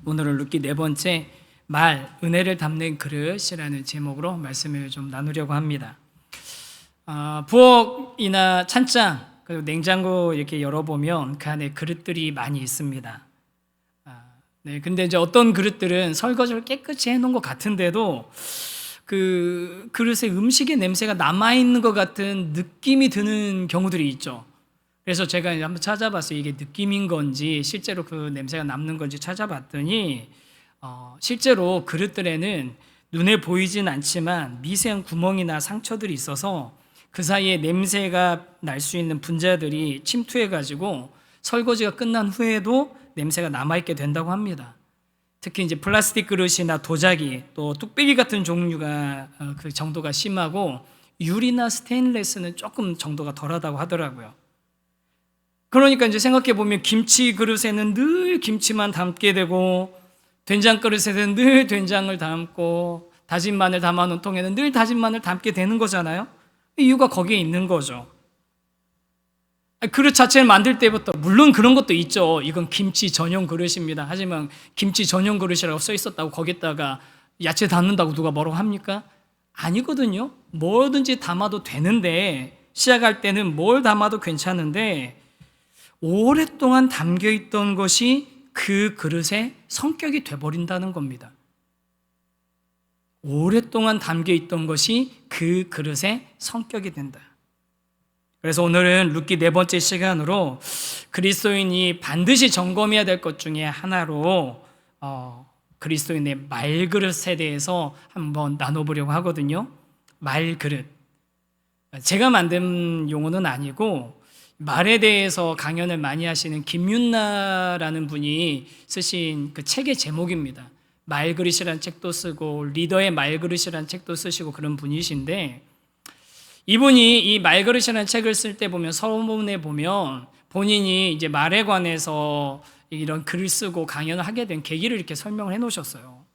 오늘은 룻기 네 번째 은혜를 담는 그릇이라는 제목으로 말씀을 좀 나누려고 합니다. 부엌이나 찬장 그리고 냉장고 이렇게 열어보면 그 안에 그릇들이 많이 있습니다. 네, 근데 이제 어떤 그릇들은 설거지를 깨끗이 해놓은 것 같은데도 그 그릇에 음식의 냄새가 남아있는 것 같은 느낌이 드는 경우들이 있죠. 그래서 제가 한번 찾아봤어요. 이게 느낌인 건지 실제로 그 냄새가 남는 건지 찾아봤더니 실제로 그릇들에는 눈에 보이진 않지만 미세한 구멍이나 상처들이 있어서 그 사이에 냄새가 날 수 있는 분자들이 침투해가지고 설거지가 끝난 후에도 냄새가 남아있게 된다고 합니다. 특히 이제 플라스틱 그릇이나 도자기 또 뚝배기 같은 종류가 그 정도가 심하고 유리나 스테인리스는 조금 정도가 덜하다고 하더라고요. 그러니까 이제 생각해 보면 김치 그릇에는 늘 김치만 담게 되고 된장 그릇에는 늘 된장을 담고 다진 마늘 담아놓은 통에는 늘 다진 마늘 담게 되는 거잖아요. 이유가 거기에 있는 거죠. 그릇 자체를 만들 때부터 물론 그런 것도 있죠. 이건 김치 전용 그릇입니다. 하지만 김치 전용 그릇이라고 써 있었다고 거기다가 야채 담는다고 누가 뭐라고 합니까? 아니거든요. 뭐든지 담아도 되는데 시작할 때는 뭘 담아도 괜찮은데 오랫동안 담겨있던 것이 그 그릇의 성격이 돼버린다는 겁니다. 오랫동안 담겨있던 것이 그 그릇의 성격이 된다. 그래서 오늘은 룻기 네 번째 시간으로 그리스도인이 반드시 점검해야 될 것 중에 하나로 그리스도인의 말그릇에 대해서 한번 나눠보려고 하거든요. 말그릇. 제가 만든 용어는 아니고 말에 대해서 강연을 많이 하시는 김윤나라는 분이 쓰신 그 책의 제목입니다. 말그릇이라는 책도 쓰고 리더의 말그릇이라는 책도 쓰시고 그런 분이신데 이분이 이 말그릇이라는 책을 쓸 때 보면 서문에 보면 본인이 이제 말에 관해서 이런 글을 쓰고 강연을 하게 된 계기를 이렇게 설명을 해 놓으셨어요.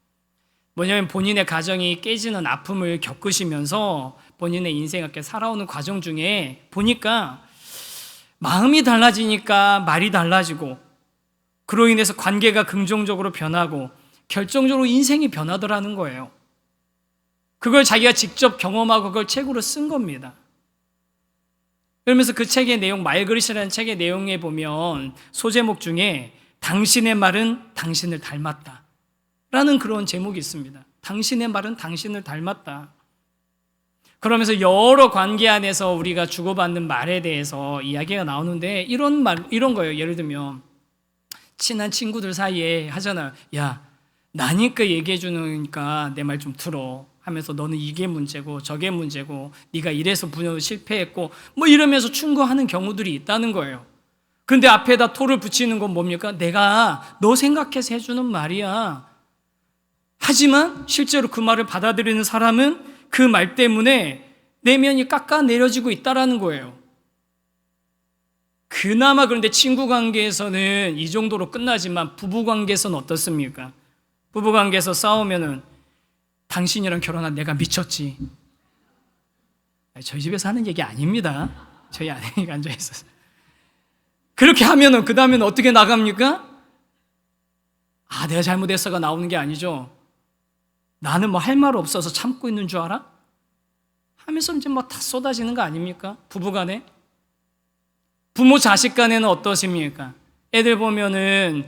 뭐냐면 본인의 가정이 깨지는 아픔을 겪으시면서 본인의 인생을 이렇게 살아오는 과정 중에 보니까 마음이 달라지니까 말이 달라지고 그로 인해서 관계가 긍정적으로 변하고 결정적으로 인생이 변하더라는 거예요. 그걸 자기가 직접 경험하고 그걸 책으로 쓴 겁니다. 그러면서 그 책의 내용, 말그릇이라는 책의 내용에 보면 소제목 중에 당신의 말은 당신을 닮았다 라는 그런 제목이 있습니다. 당신의 말은 당신을 닮았다. 그러면서 여러 관계 안에서 우리가 주고받는 말에 대해서 이야기가 나오는데 이런 거예요. 예를 들면 친한 친구들 사이에 하잖아요. 야, 나니까 얘기해 주니까 내 말 좀 들어 하면서 너는 이게 문제고 저게 문제고 네가 이래서 실패했고 뭐 이러면서 충고하는 경우들이 있다는 거예요. 근데 앞에다 토를 붙이는 건 뭡니까? 내가 너 생각해서 해주는 말이야. 하지만 실제로 그 말을 받아들이는 사람은 그 말 때문에 내면이 깎아내려지고 있다라는 거예요. 그나마 그런데 친구 관계에서는 이 정도로 끝나지만 부부 관계에서는 어떻습니까? 부부 관계에서 싸우면은 당신이랑 결혼한 내가 미쳤지. 저희 집에서 하는 얘기 아닙니다. 저희 아내가 앉아있어서. 그렇게 하면은 그 다음에는 어떻게 나갑니까? 내가 잘못했어가 나오는 게 아니죠. 나는 뭐 할 말 없어서 참고 있는 줄 알아? 하면서 이제 뭐 다 쏟아지는 거 아닙니까? 부부 간에. 부모 자식 간에는 어떠십니까? 애들 보면은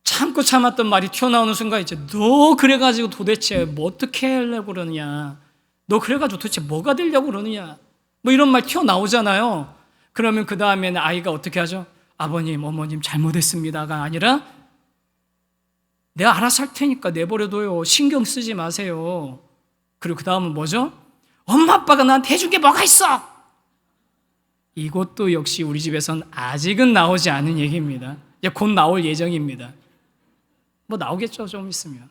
참고 참았던 말이 튀어나오는 순간 이제 너 그래가지고 도대체 뭐 어떻게 하려고 그러느냐? 너 그래가지고 도대체 뭐가 되려고 그러느냐? 뭐 이런 말 튀어나오잖아요. 그러면 그 다음에는 아이가 어떻게 하죠? 아버님, 어머님 잘못했습니다가 아니라 내가 알아서 할 테니까 내버려둬요. 신경 쓰지 마세요. 그리고 그 다음은 뭐죠? 엄마 아빠가 나한테 해준 게 뭐가 있어? 이것도 역시 우리 집에선 아직은 나오지 않은 얘기입니다. 이제 곧 나올 예정입니다. 뭐 나오겠죠, 좀 있으면.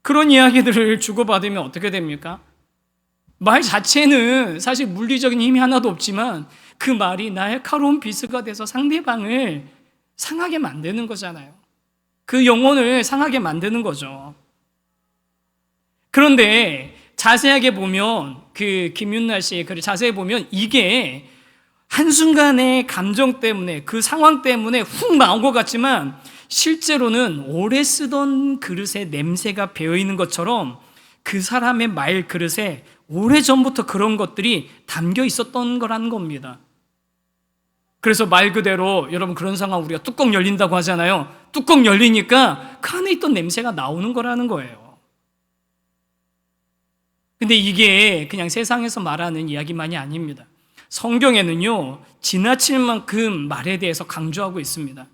그런 이야기들을 주고받으면 어떻게 됩니까? 말 자체는 사실 물리적인 힘이 하나도 없지만 그 말이 날카로운 비스가 돼서 상대방을 상하게 만드는 거잖아요. 그 영혼을 상하게 만드는 거죠. 그런데 자세하게 보면 그 김윤나 씨의 글을 자세히 보면 이게 한순간의 감정 때문에 그 상황 때문에 훅 나온 것 같지만 실제로는 오래 쓰던 그릇에 냄새가 배어 있는 것처럼 그 사람의 말 그릇에 오래전부터 그런 것들이 담겨 있었던 거라는 겁니다. 그래서 말 그대로 여러분 그런 상황 우리가 뚜껑 열린다고 하잖아요. 뚜껑 열리니까 그 안에 있던 냄새가 나오는 거라는 거예요. 근데 이게 그냥 세상에서 말하는 이야기만이 아닙니다. 성경에는요, 지나칠 만큼 말에 대해서 강조하고 있습니다.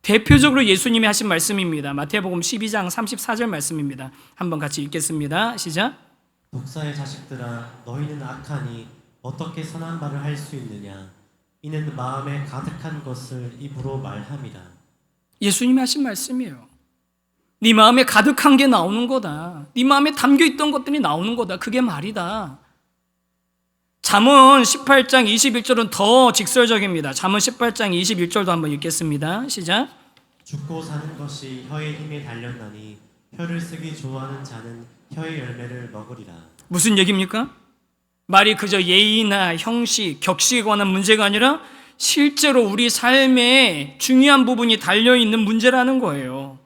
대표적으로 예수님이 하신 말씀입니다. 마태복음 12장 34절 말씀입니다. 한번 같이 읽겠습니다. 시작. 독사의 자식들아, 너희는 악하니 어떻게 선한 말을 할 수 있느냐? 이는 마음에 가득한 것을 입으로 말함이라. 예수님이 하신 말씀이에요. 네 마음에 가득한 게 나오는 거다. 네 마음에 담겨있던 것들이 나오는 거다. 그게 말이다. 잠언 18장 21절은 더 직설적입니다. 잠언 18장 21절도 한번 읽겠습니다. 시작. 죽고 사는 것이 혀의 힘에 달렸나니 혀를 쓰기 좋아하는 자는 혀의 열매를 먹으리라. 무슨 얘기입니까? 말이 그저 예의나 형식, 격식에 관한 문제가 아니라 실제로 우리 삶에 중요한 부분이 달려있는 문제라는 거예요.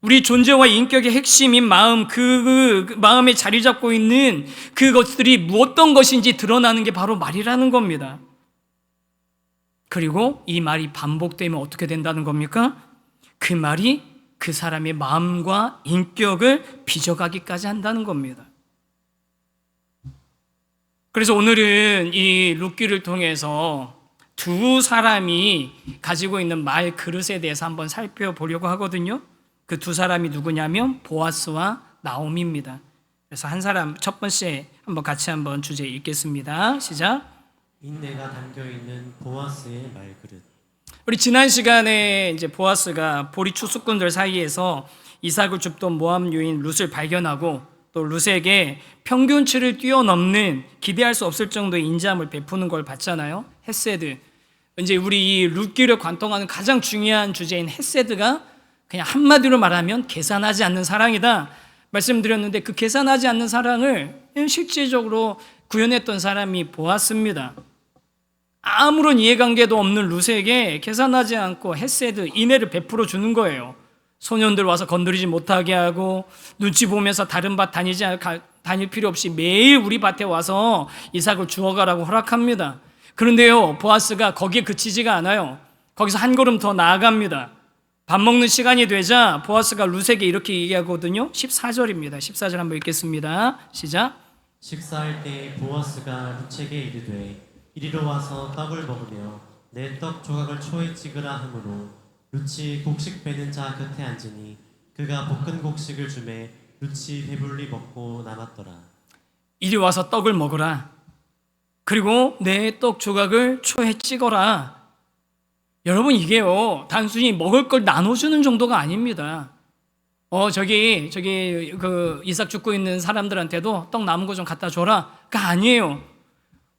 우리 존재와 인격의 핵심인 마음, 그 마음에 자리 잡고 있는 그것들이 어떤 것인지 드러나는 게 바로 말이라는 겁니다. 그리고 이 말이 반복되면 어떻게 된다는 겁니까? 그 말이 그 사람의 마음과 인격을 빚어가기까지 한다는 겁니다. 그래서 오늘은 이 룻기를 통해서 두 사람이 가지고 있는 말 그릇에 대해서 한번 살펴보려고 하거든요. 그 두 사람이 누구냐면 보아스와 나오미입니다. 그래서 한 사람 첫 번째 한번 같이 한번 주제 읽겠습니다. 시작. 인내가 담겨 있는 보아스의 말그릇. 우리 지난 시간에 이제 보아스가 보리 추수꾼들 사이에서 이삭을 줍던 모압 여인 룻을 발견하고 또 룻에게 평균치를 뛰어넘는 기대할 수 없을 정도의 인자함을 베푸는 걸 봤잖아요. 헤세드. 이제 우리 이 룻기를 관통하는 가장 중요한 주제인 헤세드가 그냥 한마디로 말하면 계산하지 않는 사랑이다 말씀드렸는데, 그 계산하지 않는 사랑을 실질적으로 구현했던 사람이 보아스입니다. 아무런 이해관계도 없는 룻에게 계산하지 않고 헤세드, 인애를 베풀어 주는 거예요. 소년들 와서 건드리지 못하게 하고 눈치 보면서 다른 밭 다닐 필요 없이 매일 우리 밭에 와서 이삭을 주워가라고 허락합니다. 그런데요, 보아스가 거기에 그치지가 않아요. 거기서 한 걸음 더 나아갑니다. 밥 먹는 시간이 되자 보아스가 룻에게 이렇게 얘기하거든요. 14절입니다. 14절 한번 읽겠습니다. 시작. 식사할 때 보아스가 룻에게 이르되 이리로 와서 떡을 먹으며 내 떡 조각을 초에 찍으라 하므로 룻이 곡식 베는 자 곁에 앉으니 그가 볶은 곡식을 주매 룻이 배불리 먹고 남았더라. 이리 와서 떡을 먹으라. 그리고 내 떡 조각을 초에 찍어라. 여러분, 이게요, 단순히 먹을 걸 나눠주는 정도가 아닙니다. 저기 그 이삭 죽고 있는 사람들한테도 떡 남은 거 좀 갖다 줘라가 아니에요.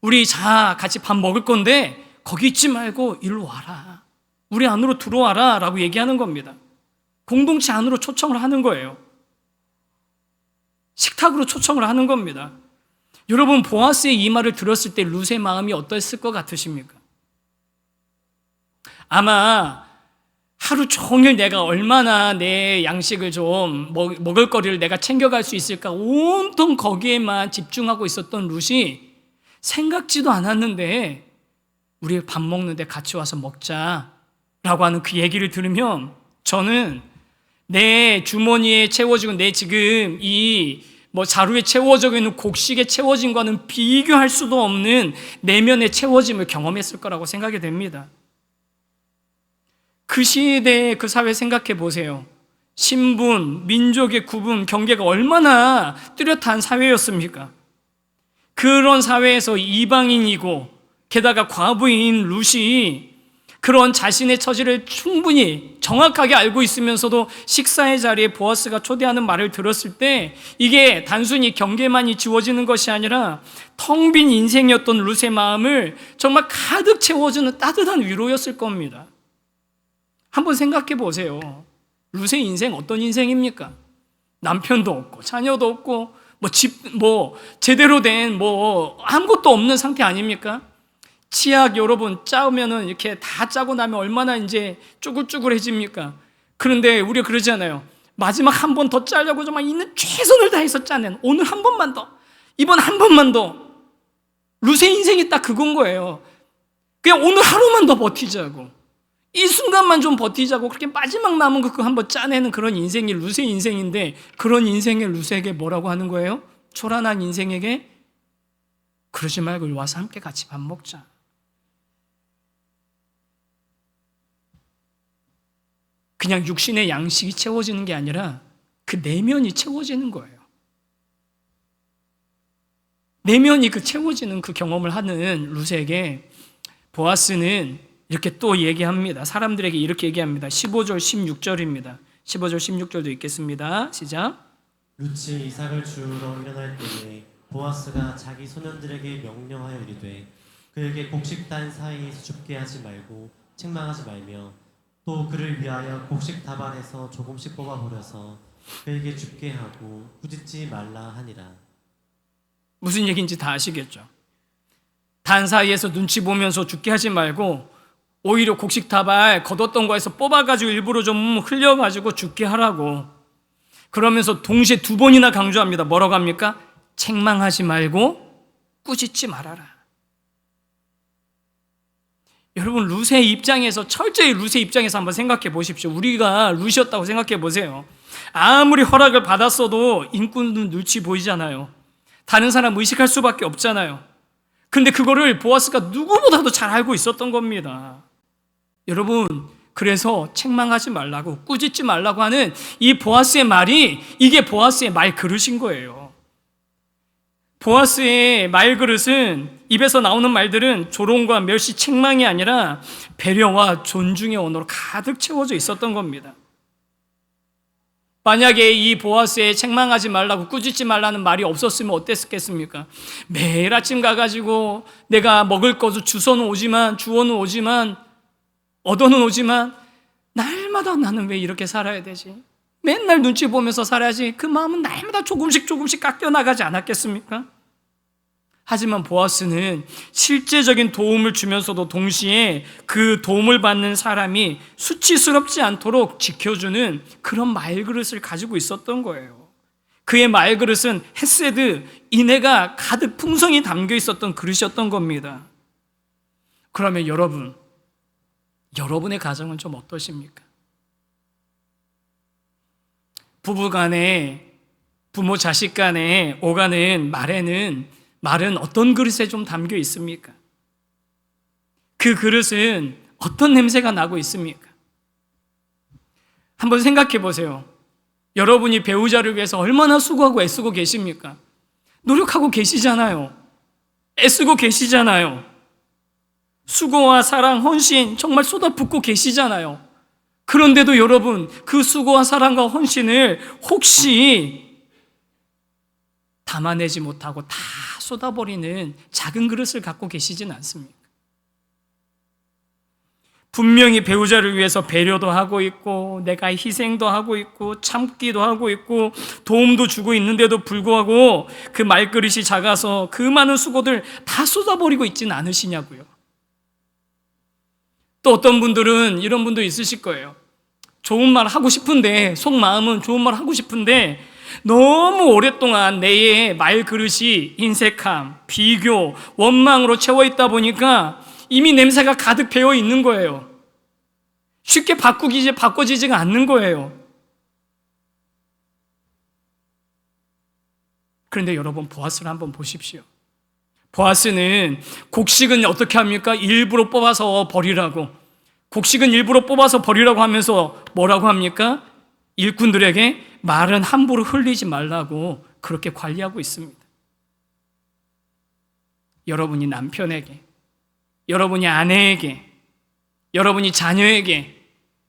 우리 같이 밥 먹을 건데 거기 있지 말고 일로 와라. 우리 안으로 들어와라 라고 얘기하는 겁니다. 공동체 안으로 초청을 하는 거예요. 식탁으로 초청을 하는 겁니다. 여러분, 보아스의 이 말을 들었을 때 룻의 마음이 어떠했을 것 같으십니까? 아마 하루 종일 내가 얼마나 내 양식을 좀 먹을 거리를 내가 챙겨갈 수 있을까 온통 거기에만 집중하고 있었던 룻이 생각지도 않았는데 우리 밥 먹는데 같이 와서 먹자라고 하는 그 얘기를 들으면 저는 내 주머니에 채워지고 내 지금 이 자루에 채워져 있는 곡식에 채워짐과는 비교할 수도 없는 내면의 채워짐을 경험했을 거라고 생각이 됩니다. 그 시대의 그 사회 생각해 보세요. 신분, 민족의 구분, 경계가 얼마나 뚜렷한 사회였습니까? 그런 사회에서 이방인이고 게다가 과부인 룻이 그런 자신의 처지를 충분히 정확하게 알고 있으면서도 식사의 자리에 보아스가 초대하는 말을 들었을 때 이게 단순히 경계만이 지워지는 것이 아니라 텅 빈 인생이었던 룻의 마음을 정말 가득 채워주는 따뜻한 위로였을 겁니다. 한번 생각해 보세요. 룻의 인생 어떤 인생입니까? 남편도 없고 자녀도 없고 제대로 된 아무것도 없는 상태 아닙니까? 치약 여러분 짜면은 이렇게 다 짜고 나면 얼마나 이제 쭈글쭈글해집니까? 그런데 우리가 그러잖아요. 마지막 한 번 더 짜려고 정말 있는 최선을 다해서 짜낸 오늘 한 번만 더, 이번 한 번만 더. 루세 인생이 딱 그건 거예요. 그냥 오늘 하루만 더 버티자고, 이 순간만 좀 버티자고, 그렇게 마지막 남은 거 그거 한번 짜내는 그런 인생이 루세 인생인데, 그런 인생의 루세에게 뭐라고 하는 거예요? 초라한 인생에게 그러지 말고 와서 함께 같이 밥 먹자. 그냥 육신의 양식이 채워지는 게 아니라 그 내면이 채워지는 거예요. 내면이 그 채워지는 그 경험을 하는 루세에게 보아스는 이렇게 또 얘기합니다. 사람들에게 이렇게 얘기합니다. 15절 16절입니다. 15절 16절도 읽겠습니다. 시작. 루치 이삭을 주우러 일어날 때에 보아스가 자기 소년들에게 명령하여 이르되 그에게 곡식단 사이에서 줍게 하지 말고 책망하지 말며 또 그를 위하여 곡식 다발에서 조금씩 뽑아버려서 그에게 줍게 하고 꾸짖지 말라 하니라. 무슨 얘기인지 다 아시겠죠? 단 사이에서 눈치 보면서 죽게 하지 말고 오히려 곡식 다발 걷었던 거에서 뽑아가지고 일부러 좀 흘려가지고 죽게 하라고. 그러면서 동시에 두 번이나 강조합니다. 뭐라고 합니까? 책망하지 말고 꾸짖지 말아라. 여러분, 루세의 입장에서, 철저히 루세의 입장에서 한번 생각해 보십시오. 우리가 루시였다고 생각해 보세요. 아무리 허락을 받았어도 인꾼은 눈치 보이잖아요. 다른 사람 의식할 수밖에 없잖아요. 근데 그거를 보아스가 누구보다도 잘 알고 있었던 겁니다. 여러분, 그래서 책망하지 말라고, 꾸짖지 말라고 하는 이 보아스의 말이, 이게 보아스의 말 그릇인 거예요. 보아스의 말 그릇은, 입에서 나오는 말들은 조롱과 멸시, 책망이 아니라 배려와 존중의 언어로 가득 채워져 있었던 겁니다. 만약에 이 보아스의 책망하지 말라고, 꾸짖지 말라는 말이 없었으면 어땠겠습니까? 매일 아침 가가지고 내가 먹을 것을 주워는 오지만 얻어는 오지만 날마다 나는 왜 이렇게 살아야 되지? 맨날 눈치 보면서 살아야지. 그 마음은 날마다 조금씩 깎여나가지 않았겠습니까? 하지만 보아스는 실제적인 도움을 주면서도 동시에 그 도움을 받는 사람이 수치스럽지 않도록 지켜주는 그런 말그릇을 가지고 있었던 거예요. 그의 말그릇은 헤세드, 인애가 가득 풍성히 담겨 있었던 그릇이었던 겁니다. 그러면 여러분의 가정은 좀 어떠십니까? 부부 간에, 부모 자식 간에 오가는 말은 어떤 그릇에 좀 담겨 있습니까? 그 그릇은 어떤 냄새가 나고 있습니까? 한번 생각해 보세요. 여러분이 배우자를 위해서 얼마나 수고하고 애쓰고 계십니까? 노력하고 계시잖아요. 애쓰고 계시잖아요. 수고와 사랑, 헌신 정말 쏟아붓고 계시잖아요. 그런데도 여러분, 그 수고와 사랑과 헌신을 혹시 담아내지 못하고 다 쏟아버리는 작은 그릇을 갖고 계시진 않습니까? 분명히 배우자를 위해서 배려도 하고 있고, 내가 희생도 하고 있고, 참기도 하고 있고, 도움도 주고 있는데도 불구하고 그 말그릇이 작아서 그 많은 수고들 다 쏟아버리고 있지는 않으시냐고요. 또 어떤 분들은 이런 분도 있으실 거예요. 좋은 말 하고 싶은데, 속마음은 좋은 말 하고 싶은데 너무 오랫동안 내의 말그릇이 인색함, 비교, 원망으로 채워 있다 보니까 이미 냄새가 가득 배어 있는 거예요. 쉽게 바꿔지지가 않는 거예요. 그런데 여러분, 보아스를 한번 보십시오. 보아스는 곡식은 어떻게 합니까? 일부러 뽑아서 버리라고. 곡식은 일부러 뽑아서 버리라고 하면서 뭐라고 합니까? 일꾼들에게 말은 함부로 흘리지 말라고 그렇게 관리하고 있습니다. 여러분이 남편에게, 여러분이 아내에게, 여러분이 자녀에게,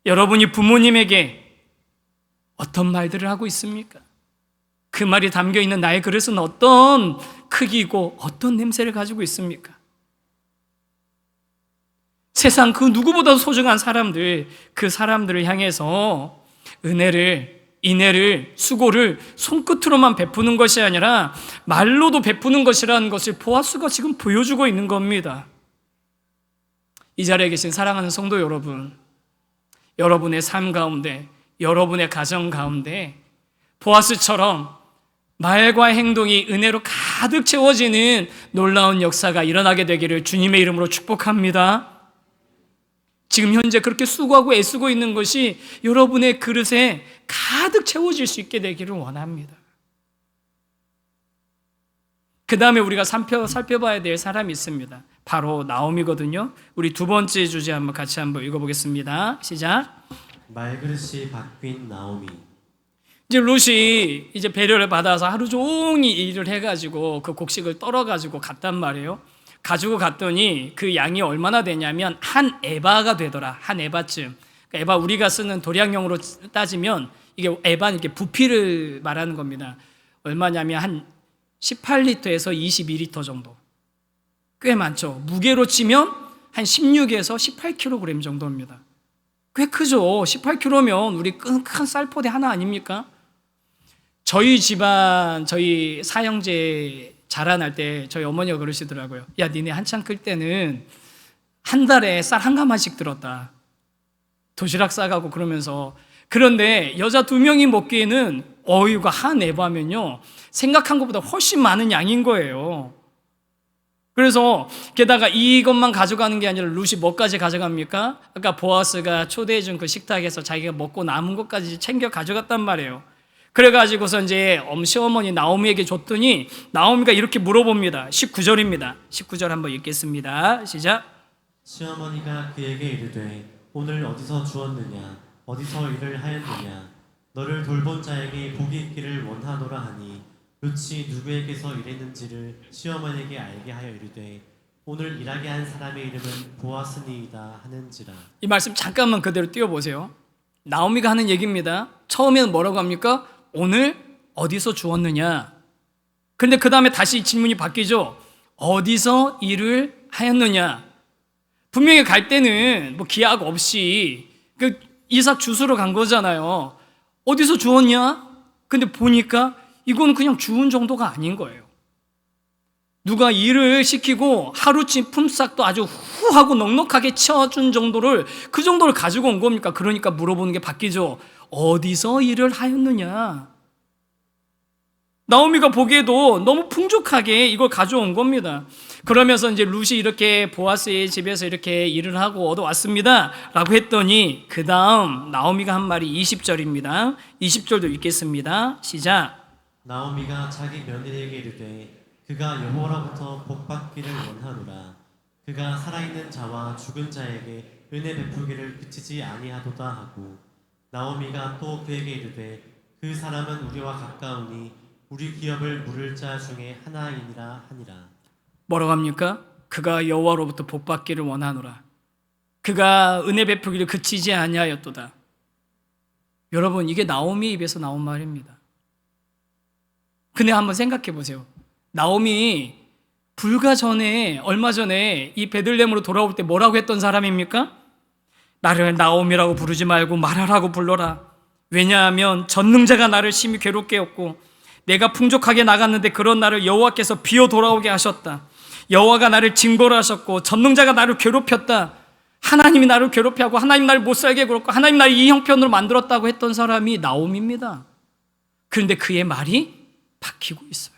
여러분이 부모님에게 어떤 말들을 하고 있습니까? 그 말이 담겨있는 나의 그릇은 어떤 크기고 어떤 냄새를 가지고 있습니까? 세상 그 누구보다 소중한 사람들, 그 사람들을 향해서 은혜를, 인애를, 수고를 손끝으로만 베푸는 것이 아니라 말로도 베푸는 것이라는 것을 보아스가 지금 보여주고 있는 겁니다. 이 자리에 계신 사랑하는 성도 여러분, 여러분의 삶 가운데, 여러분의 가정 가운데 보아스처럼 말과 행동이 은혜로 가득 채워지는 놀라운 역사가 일어나게 되기를 주님의 이름으로 축복합니다. 지금 현재 그렇게 수고하고 애쓰고 있는 것이 여러분의 그릇에 가득 채워질 수 있게 되기를 원합니다. 그 다음에 우리가 살펴봐야 될 사람이 있습니다. 바로 나오미거든요. 우리 두 번째 주제 같이 한번 읽어보겠습니다. 시작. 말그릇이 바뀐 나오미. 이제 룻이 이제 배려를 받아서 하루 종일 일을 해가지고 그 곡식을 떨어가지고 갔단 말이에요. 가지고 갔더니 그 양이 얼마나 되냐면 한 에바가 되더라. 한 에바쯤. 그러니까 에바 우리가 쓰는 도량형으로 따지면 이게 에바는 이렇게 부피를 말하는 겁니다. 얼마냐면 한 18리터에서 22리터 정도. 꽤 많죠. 무게로 치면 한 16에서 18kg 정도입니다. 꽤 크죠. 18kg면 우리 큰 쌀포대 하나 아닙니까? 저희 집안, 저희 사형제 자라날 때 저희 어머니가 그러시더라고요. 야, 니네 한창 클 때는 한 달에 쌀 한 가마씩 들었다. 도시락 싸가고 그러면서. 그런데 여자 2명이 먹기에는 이거 한 에바면요 생각한 것보다 훨씬 많은 양인 거예요. 그래서 게다가 이것만 가져가는 게 아니라 룻이 뭐까지 가져갑니까? 아까 보아스가 초대해준 그 식탁에서 자기가 먹고 남은 것까지 챙겨 가져갔단 말이에요. 그래가지고서 이제 시어머니 나오미에게 줬더니 나오미가 이렇게 물어봅니다. 19절입니다. 19절 한번 읽겠습니다. 시작. 시어머니가 그에게 이르되 오늘 어디서 주었느냐 어디서 일을 하였느냐 너를 돌본 자에게 복이 있기를 원하노라 하니 룻이 누구에게서 일했는지를 시어머니에게 알게 하여 이르되 오늘 일하게 한 사람의 이름은 보아스니이다 하는지라. 이 말씀 잠깐만 그대로 띄워보세요. 나오미가 하는 얘기입니다. 처음에는 뭐라고 합니까? 오늘 어디서 주었느냐. 그런데 그 다음에 다시 질문이 바뀌죠. 어디서 일을 하였느냐. 분명히 갈 때는 뭐 기약 없이 그 이삭 주스러 간 거잖아요. 어디서 주었냐? 근데 보니까 이건 그냥 주운 정도가 아닌 거예요. 누가 일을 시키고 하루치 품삯도 아주 후하고 넉넉하게 쳐준 정도를 그 정도를 가지고 온 겁니까? 그러니까 물어보는 게 바뀌죠. 어디서 일을 하였느냐? 나오미가 보기에도 너무 풍족하게 이걸 가져온 겁니다. 그러면서 이제 룻이 이렇게 보아스의 집에서 이렇게 일을 하고 얻어왔습니다 라고 했더니 그 다음 나오미가 한 말이 20절입니다. 20절도 읽겠습니다. 시작. 나오미가 자기 며느리에게 이르되 그가 여호와로부터 복받기를 원하노라. 그가 살아있는 자와 죽은 자에게 은혜 베푸기를 그치지 아니하도다 하고 나오미가 또 그에게 이르되 그 사람은 우리와 가까우니 우리 기업을 물을 자 중에 하나이니라 하니라. 뭐라고 합니까? 그가 여호와로부터 복받기를 원하노라. 그가 은혜 베푸기를 그치지 아니하였도다. 여러분, 이게 나오미 입에서 나온 말입니다. 근데 한번 생각해 보세요. 나오미 얼마 전에 이 베들레헴으로 돌아올 때 뭐라고 했던 사람입니까? 나를 나오미라고 부르지 말고 마라라고 불러라. 왜냐하면 전능자가 나를 심히 괴롭게 했고 내가 풍족하게 나갔는데 그런 나를 여호와께서 비어 돌아오게 하셨다. 여호와가 나를 징벌 하셨고 전능자가 나를 괴롭혔다. 하나님이 나를 괴롭게 하고 하나님 나를 못살게 굴었고 하나님 나를 이 형편으로 만들었다고 했던 사람이 나오미입니다. 그런데 그의 말이 바뀌고 있어요.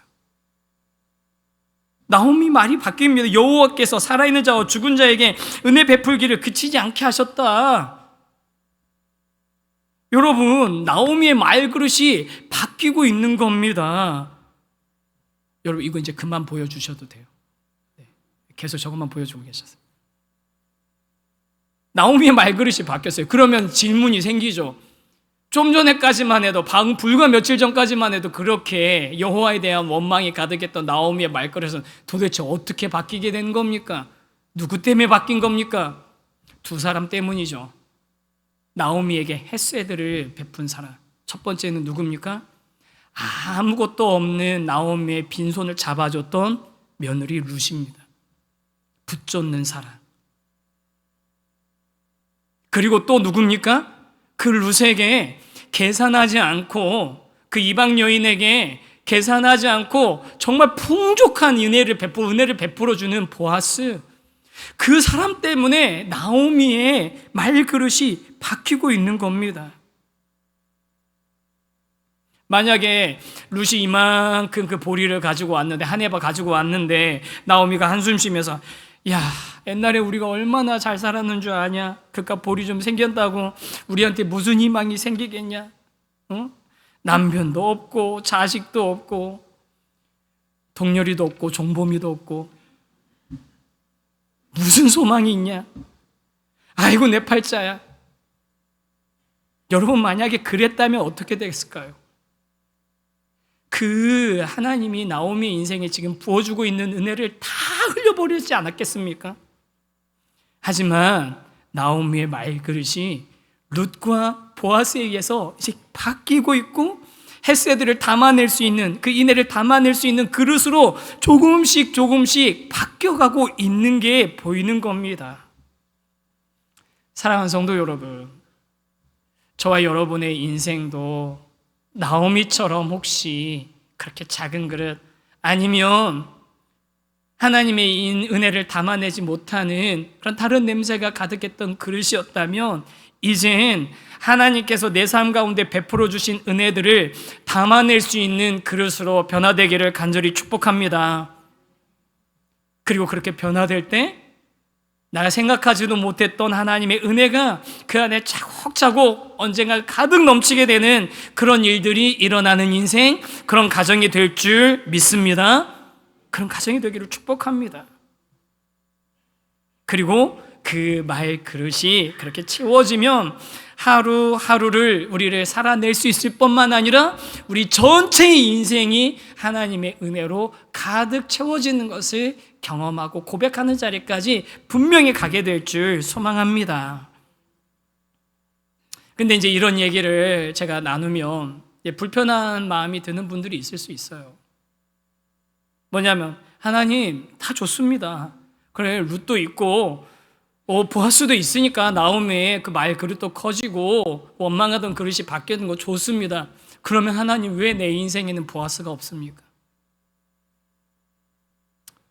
나오미 말이 바뀝니다. 여호와께서 살아있는 자와 죽은 자에게 은혜 베풀기를 그치지 않게 하셨다. 여러분, 나오미의 말그릇이 바뀌고 있는 겁니다. 여러분, 이거 이제 그만 보여주셔도 돼요. 네, 계속 저것만 보여주고 계셨어요. 나오미의 말그릇이 바뀌었어요. 그러면 질문이 생기죠. 좀 전에까지만 해도 불과 며칠 전까지만 해도 그렇게 여호와에 대한 원망이 가득했던 나오미의 말그릇은 도대체 어떻게 바뀌게 된 겁니까? 누구 때문에 바뀐 겁니까? 두 사람 때문이죠. 나오미에게 헤세드를 베푼 사람. 첫 번째는 누굽니까? 아무것도 없는 나오미의 빈손을 잡아줬던 며느리 룻입니다. 붙쫓는 사람. 그리고 또 누굽니까? 그 룻에게 계산하지 않고, 그 이방 여인에게 계산하지 않고 정말 풍족한 은혜를 베풀어주는 보아스. 그 사람 때문에 나오미의 말그릇이 바뀌고 있는 겁니다. 만약에 룻이 이만큼 그 보리를 가지고 왔는데, 한 에바 가지고 왔는데, 나오미가 한숨 쉬면서, 야, 옛날에 우리가 얼마나 잘 살았는 줄 아냐? 그깟 보리 좀 생겼다고 우리한테 무슨 희망이 생기겠냐? 어? 남편도 없고 자식도 없고 동료리도 없고 종보미도 없고 무슨 소망이 있냐? 아이고 내 팔자야. 여러분 만약에 그랬다면 어떻게 됐을까요? 그 하나님이 나오미의 인생에 지금 부어주고 있는 은혜를 다 흘려버리지 않았겠습니까? 하지만 나오미의 말그릇이 룻과 보아스에 의해서 이제 바뀌고 있고 헤세드를 담아낼 수 있는, 그 인애를 담아낼 수 있는 그릇으로 조금씩 바뀌어가고 있는 게 보이는 겁니다. 사랑하는 성도 여러분, 저와 여러분의 인생도 나오미처럼 혹시 그렇게 작은 그릇, 아니면 하나님의 은혜를 담아내지 못하는 그런 다른 냄새가 가득했던 그릇이었다면, 이젠 하나님께서 내 삶 가운데 베풀어 주신 은혜들을 담아낼 수 있는 그릇으로 변화되기를 간절히 축복합니다. 그리고 그렇게 변화될 때 내가 생각하지도 못했던 하나님의 은혜가 그 안에 차곡차곡 언젠가 가득 넘치게 되는 그런 일들이 일어나는 인생, 그런 가정이 될 줄 믿습니다. 그런 가정이 되기를 축복합니다. 그리고 그 말 그릇이 그렇게 채워지면 하루하루를 우리를 살아낼 수 있을 뿐만 아니라 우리 전체의 인생이 하나님의 은혜로 가득 채워지는 것을 경험하고 고백하는 자리까지 분명히 가게 될 줄 소망합니다. 근데 이제 이런 얘기를 제가 나누면 불편한 마음이 드는 분들이 있을 수 있어요. 뭐냐면, 하나님 다 좋습니다. 그래, 룻도 있고 보아스도 있으니까 나오미의 그 말 그릇도 커지고 원망하던 그릇이 바뀌는 거 좋습니다. 그러면 하나님 왜 내 인생에는 보아스가 없습니까?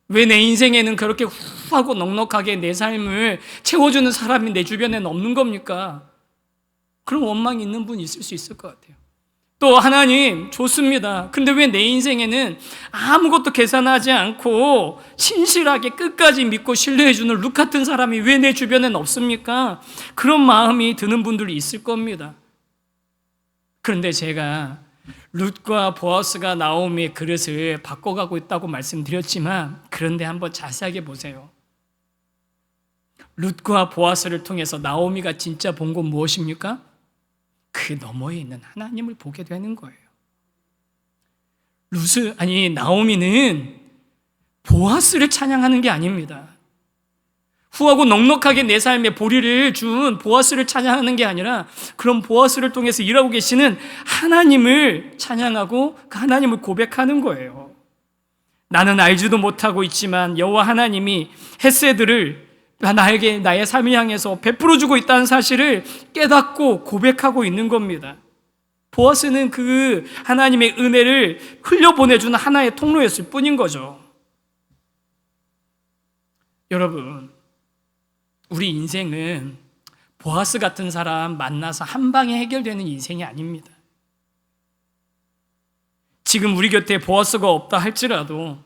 왜 내 인생에는 그렇게 후하고 넉넉하게 내 삶을 채워주는 사람이 내 주변에는 없는 겁니까? 그런 원망이 있는 분 있을 수 있을 것 같아요. 또 하나님 좋습니다. 근데 왜 내 인생에는 아무것도 계산하지 않고 신실하게 끝까지 믿고 신뢰해주는 룻 같은 사람이 왜 내 주변에는 없습니까? 그런 마음이 드는 분들이 있을 겁니다. 그런데 제가 룻과 보아스가 나오미의 그릇을 바꿔가고 있다고 말씀드렸지만, 그런데 한번 자세하게 보세요. 룻과 보아스를 통해서 나오미가 진짜 본 건 무엇입니까? 그 너머에 있는 하나님을 보게 되는 거예요. 나오미는 보아스를 찬양하는 게 아닙니다. 후하고 넉넉하게 내 삶에 보리를 준 보아스를 찬양하는 게 아니라, 그런 보아스를 통해서 일하고 계시는 하나님을 찬양하고 그 하나님을 고백하는 거예요. 나는 알지도 못하고 있지만 여호와 하나님이 헤세드를 나에게 나의 삶을 향해서 베풀어주고 있다는 사실을 깨닫고 고백하고 있는 겁니다. 보아스는 그 하나님의 은혜를 흘려보내주는 하나의 통로였을 뿐인 거죠. 여러분, 우리 인생은 보아스 같은 사람 만나서 한 방에 해결되는 인생이 아닙니다. 지금 우리 곁에 보아스가 없다 할지라도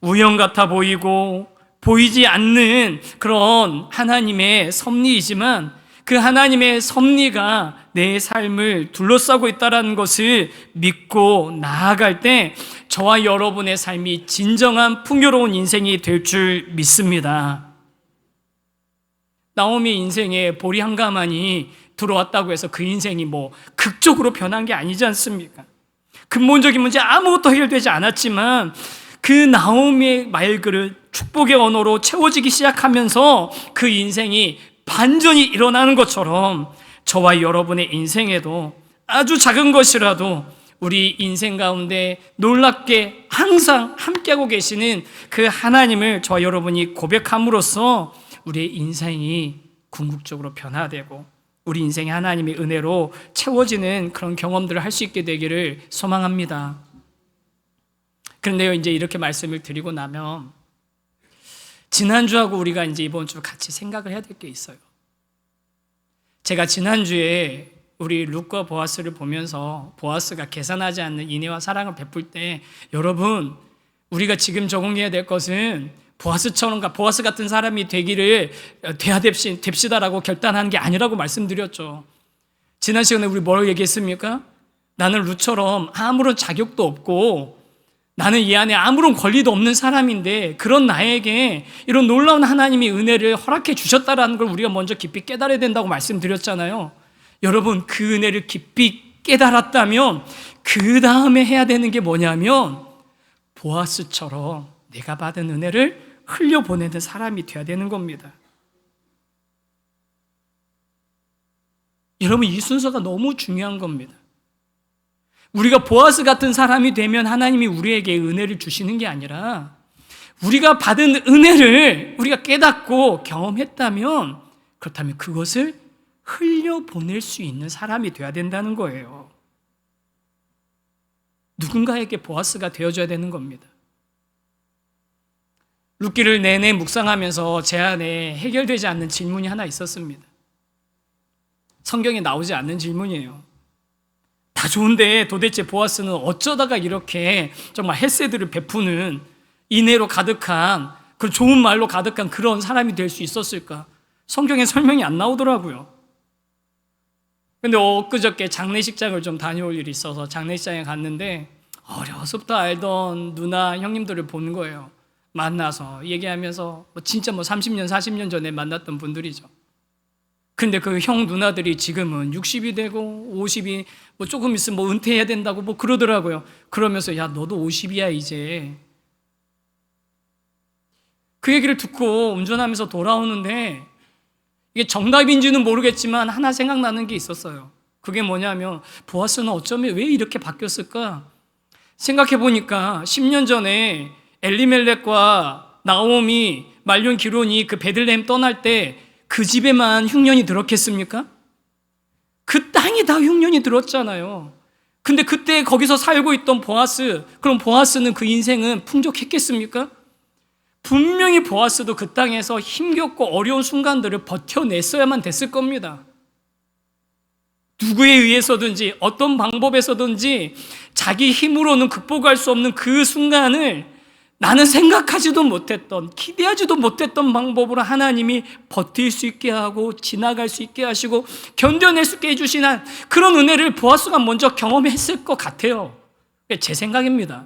우연 같아 보이고 보이지 않는 그런 하나님의 섭리이지만, 그 하나님의 섭리가 내 삶을 둘러싸고 있다는 것을 믿고 나아갈 때 저와 여러분의 삶이 진정한 풍요로운 인생이 될 줄 믿습니다. 나오미 인생에 보리 한 가마니 들어왔다고 해서 그 인생이 극적으로 변한 게 아니지 않습니까? 근본적인 문제 아무것도 해결되지 않았지만, 그 나오미의 말그릇, 축복의 언어로 채워지기 시작하면서 그 인생이 반전이 일어나는 것처럼 저와 여러분의 인생에도 아주 작은 것이라도 우리 인생 가운데 놀랍게 항상 함께하고 계시는 그 하나님을 저와 여러분이 고백함으로써 우리의 인생이 궁극적으로 변화되고 우리 인생이 하나님의 은혜로 채워지는 그런 경험들을 할 수 있게 되기를 소망합니다. 그런데요, 이제 이렇게 말씀을 드리고 나면 지난주하고 우리가 이제 이번 주 같이 생각을 해야 될 게 있어요. 제가 지난주에 우리 룻과 보아스를 보면서 보아스가 계산하지 않는 인애와 사랑을 베풀 때, 여러분, 우리가 지금 적용해야 될 것은 보아스 같은 사람이 돼야 됩시다라고 결단하는 게 아니라고 말씀드렸죠. 지난 시간에 우리 뭘 얘기했습니까? 나는 룻처럼 아무런 자격도 없고 나는 이 안에 아무런 권리도 없는 사람인데 그런 나에게 이런 놀라운 하나님이 은혜를 허락해 주셨다라는 걸 우리가 먼저 깊이 깨달아야 된다고 말씀드렸잖아요. 여러분, 그 은혜를 깊이 깨달았다면 그 다음에 해야 되는 게 뭐냐면 보아스처럼 내가 받은 은혜를 흘려보내는 사람이 되어야 되는 겁니다. 여러분, 이 순서가 너무 중요한 겁니다. 우리가 보아스 같은 사람이 되면 하나님이 우리에게 은혜를 주시는 게 아니라 우리가 받은 은혜를 우리가 깨닫고 경험했다면, 그렇다면 그것을 흘려보낼 수 있는 사람이 되어야 된다는 거예요. 누군가에게 보아스가 되어줘야 되는 겁니다. 룻기를 내내 묵상하면서 제 안에 해결되지 않는 질문이 하나 있었습니다. 성경에 나오지 않는 질문이에요. 다 좋은데 도대체 보아스는 어쩌다가 이렇게 정말 헤세드를 베푸는 인애로 가득한, 그 좋은 말로 가득한 그런 사람이 될 수 있었을까? 성경에 설명이 안 나오더라고요. 근데 엊그저께 장례식장을 좀 다녀올 일이 있어서 장례식장에 갔는데 어려서부터 알던 누나 형님들을 보는 거예요. 만나서 얘기하면서 진짜 30년 40년 전에 만났던 분들이죠. 근데 그 형 누나들이 지금은 60이 되고 50이 조금 있으면 은퇴해야 된다고 그러더라고요. 그러면서 야, 너도 50이야 이제. 그 얘기를 듣고 운전하면서 돌아오는데 이게 정답인지는 모르겠지만 하나 생각나는 게 있었어요. 그게 뭐냐면 보아스는 어쩌면 왜 이렇게 바뀌었을까? 생각해 보니까 10년 전에 엘리멜렉과 나오미, 말론 기론이 그 베들레헴 떠날 때 그 집에만 흉년이 들었겠습니까? 그 땅이 다 흉년이 들었잖아요. 근데 그때 거기서 살고 있던 보아스, 그럼 보아스는 그 인생은 풍족했겠습니까? 분명히 보아스도 그 땅에서 힘겹고 어려운 순간들을 버텨냈어야만 됐을 겁니다. 누구에 의해서든지 어떤 방법에서든지 자기 힘으로는 극복할 수 없는 그 순간을 나는 생각하지도 못했던, 기대하지도 못했던 방법으로 하나님이 버틸 수 있게 하고 지나갈 수 있게 하시고 견뎌낼 수 있게 해주신 그런 은혜를 보아스가 먼저 경험했을 것 같아요. 제 생각입니다.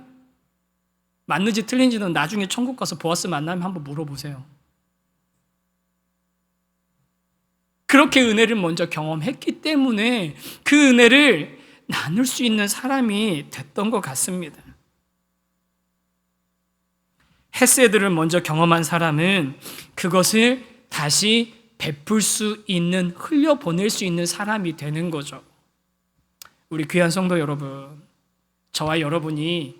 맞는지 틀린지는 나중에 천국 가서 보아스 만나면 한번 물어보세요. 그렇게 은혜를 먼저 경험했기 때문에 그 은혜를 나눌 수 있는 사람이 됐던 것 같습니다. 헤세드를 먼저 경험한 사람은 그것을 다시 베풀 수 있는, 흘려보낼 수 있는 사람이 되는 거죠. 우리 귀한 성도 여러분, 저와 여러분이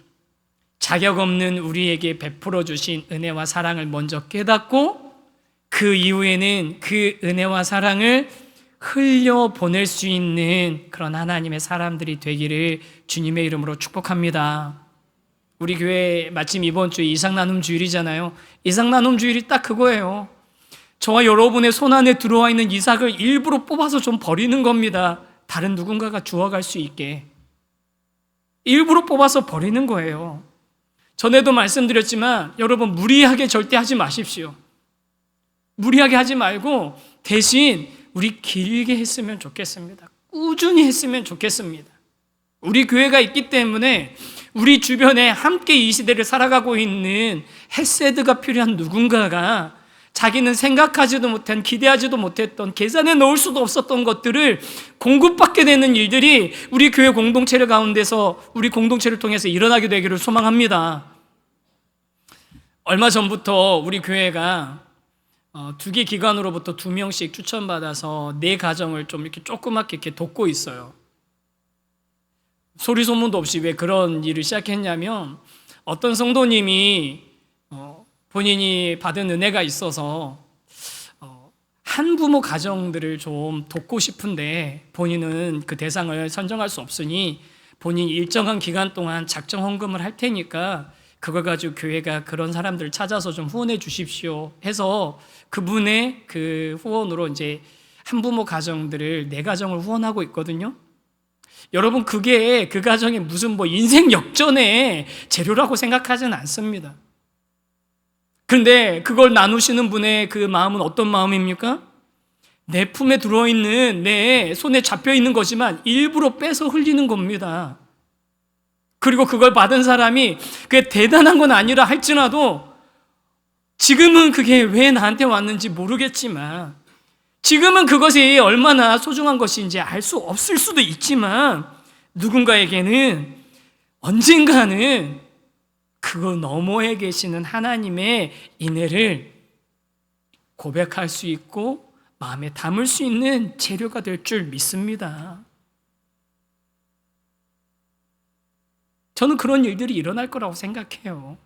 자격 없는 우리에게 베풀어 주신 은혜와 사랑을 먼저 깨닫고 그 이후에는 그 은혜와 사랑을 흘려보낼 수 있는 그런 하나님의 사람들이 되기를 주님의 이름으로 축복합니다. 우리 교회 마침 이번 주에 이삭나눔 주일이잖아요. 이삭나눔 주일이 딱 그거예요. 저와 여러분의 손안에 들어와 있는 이삭을 일부러 뽑아서 좀 버리는 겁니다. 다른 누군가가 주워갈 수 있게 일부러 뽑아서 버리는 거예요. 전에도 말씀드렸지만 여러분, 무리하게 절대 하지 마십시오. 무리하게 하지 말고 대신 우리 길게 했으면 좋겠습니다. 꾸준히 했으면 좋겠습니다. 우리 교회가 있기 때문에 우리 주변에 함께 이 시대를 살아가고 있는 헤세드가 필요한 누군가가 자기는 생각하지도 못한, 기대하지도 못했던, 계산에 넣을 수도 없었던 것들을 공급받게 되는 일들이 우리 교회 공동체를 가운데서, 우리 공동체를 통해서 일어나게 되기를 소망합니다. 얼마 전부터 우리 교회가 2개 기관으로부터 2명씩 추천받아서 4가정을 좀 이렇게 조그맣게 이렇게 돕고 있어요. 소리 소문도 없이 왜 그런 일을 시작했냐면, 어떤 성도님이 본인이 받은 은혜가 있어서 한부모 가정들을 좀 돕고 싶은데 본인은 그 대상을 선정할 수 없으니 본인이 일정한 기간 동안 작정 헌금을 할 테니까 그걸 가지고 교회가 그런 사람들을 찾아서 좀 후원해 주십시오 해서 그분의 그 후원으로 이제 한부모 가정들을 4가정을 후원하고 있거든요. 여러분, 그게 그 가정이 무슨 뭐 인생 역전의 재료라고 생각하지는 않습니다. 그런데 그걸 나누시는 분의 그 마음은 어떤 마음입니까? 내 품에 들어있는, 내 손에 잡혀있는 거지만 일부러 빼서 흘리는 겁니다. 그리고 그걸 받은 사람이 그게 대단한 건 아니라 할지라도 지금은 그게 왜 나한테 왔는지 모르겠지만, 지금은 그것이 얼마나 소중한 것인지 알 수 없을 수도 있지만, 누군가에게는 언젠가는 그 너머에 계시는 하나님의 인애를 고백할 수 있고 마음에 담을 수 있는 재료가 될 줄 믿습니다. 저는 그런 일들이 일어날 거라고 생각해요.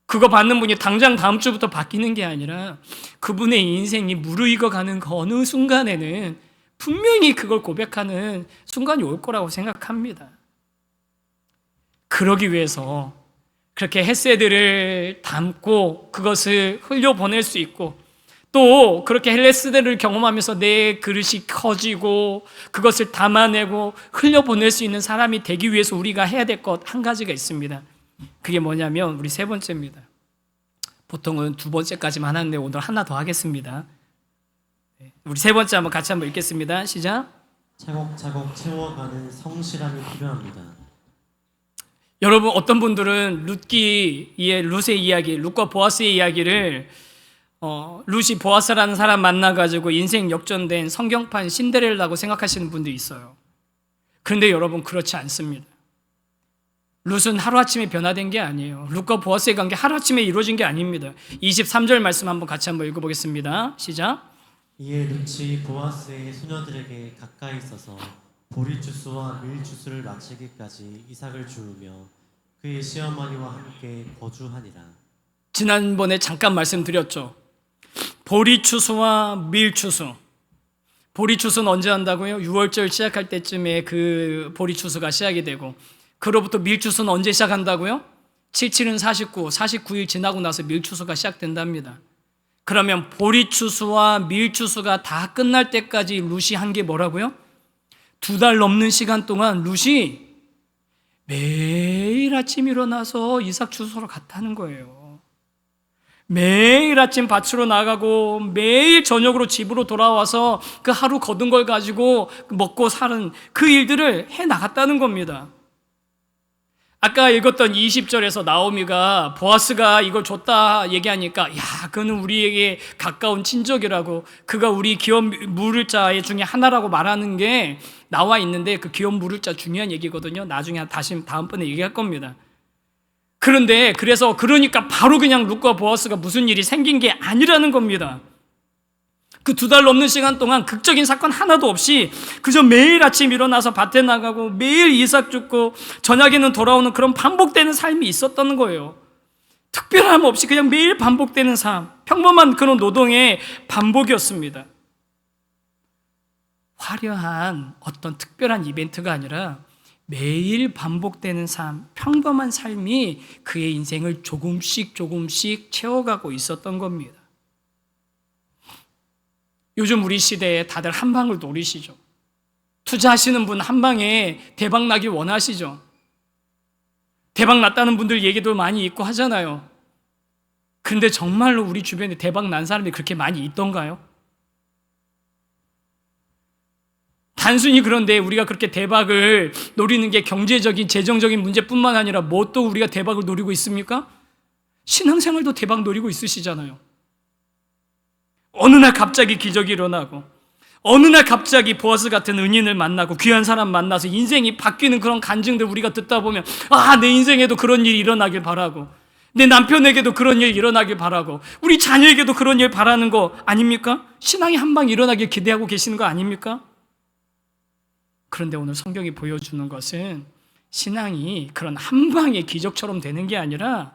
그거 받는 분이 당장 다음 주부터 바뀌는 게 아니라 그분의 인생이 무르익어가는 그 어느 순간에는 분명히 그걸 고백하는 순간이 올 거라고 생각합니다. 그러기 위해서 그렇게 헤세드를 담고 그것을 흘려보낼 수 있고, 또 그렇게 헤세드를 경험하면서 내 그릇이 커지고 그것을 담아내고 흘려보낼 수 있는 사람이 되기 위해서 우리가 해야 될 것 한 가지가 있습니다. 그게 뭐냐면 우리 3번째입니다. 보통은 2번째까지만 하는데 오늘 하나 더 하겠습니다. 우리 3번째 한번 같이 한번 읽겠습니다. 시작. 차곡차곡 채워가는 성실함이 필요합니다. 여러분, 어떤 분들은 룻의 이야기, 룻과 보아스의 이야기를 룻이 보아스라는 사람 만나가지고 인생 역전된 성경판 신데렐라라고 생각하시는 분도 있어요. 그런데 여러분, 그렇지 않습니다. 룻은 하루아침에 변화된 게 아니에요. 룻과 보아스의 관계 하루아침에 이루어진 게 아닙니다. 23절 말씀 한번 같이 한번 읽어보겠습니다. 시작. 이에 룻이 보아스의 소녀들에게 가까이 있어서 보리추수와 밀추수를 마치기까지 이삭을 주우며 그의 시어머니와 함께 거주하니라. 지난번에 잠깐 말씀드렸죠. 보리추수와 밀추수. 보리추수는 언제 한다고요? 6월절 시작할 때쯤에 그 보리추수가 시작이 되고, 그로부터 밀추수는 언제 시작한다고요? 77은 49, 49일 지나고 나서 밀추수가 시작된답니다. 그러면 보리추수와 밀추수가 다 끝날 때까지 룻이 한 게 뭐라고요? 2달 넘는 시간 동안 룻이 매일 아침 일어나서 이삭 추수로 갔다는 거예요. 매일 아침 밭으로 나가고 매일 저녁으로 집으로 돌아와서 그 하루 거둔 걸 가지고 먹고 사는 그 일들을 해 나갔다는 겁니다. 아까 읽었던 20절에서 나오미가 보아스가 이걸 줬다 얘기하니까, 야, 그는 우리에게 가까운 친족이라고, 그가 우리 기업 물을 자 중에 하나라고 말하는 게 나와 있는데, 그 기업 물을 자 중요한 얘기거든요. 나중에 다시 다음번에 얘기할 겁니다. 그런데 그러니까 바로 그냥 룻과 보아스가 무슨 일이 생긴 게 아니라는 겁니다. 그 2달 넘는 시간 동안 극적인 사건 하나도 없이 그저 매일 아침 일어나서 밭에 나가고 매일 이삭 줍고 저녁에는 돌아오는 그런 반복되는 삶이 있었다는 거예요. 특별함 없이 그냥 매일 반복되는 삶, 평범한 그런 노동의 반복이었습니다. 화려한 어떤 특별한 이벤트가 아니라 매일 반복되는 삶, 평범한 삶이 그의 인생을 조금씩 채워가고 있었던 겁니다. 요즘 우리 시대에 다들 한 방을 노리시죠. 투자하시는 분 한 방에 대박 나길 원하시죠. 대박 났다는 분들 얘기도 많이 있고 하잖아요. 근데 정말로 우리 주변에 대박 난 사람이 그렇게 많이 있던가요? 단순히 그런데 우리가 그렇게 대박을 노리는 게 경제적인, 재정적인 문제뿐만 아니라 뭐 또 우리가 대박을 노리고 있습니까? 신앙생활도 대박 노리고 있으시잖아요. 어느 날 갑자기 기적이 일어나고, 어느 날 갑자기 보아스 같은 은인을 만나고 귀한 사람 만나서 인생이 바뀌는 그런 간증들 우리가 듣다 보면, 아, 내 인생에도 그런 일이 일어나길 바라고, 내 남편에게도 그런 일이 일어나길 바라고, 우리 자녀에게도 그런 일 바라는 거 아닙니까? 신앙이 한 방 일어나길 기대하고 계시는 거 아닙니까? 그런데 오늘 성경이 보여주는 것은 신앙이 그런 한 방의 기적처럼 되는 게 아니라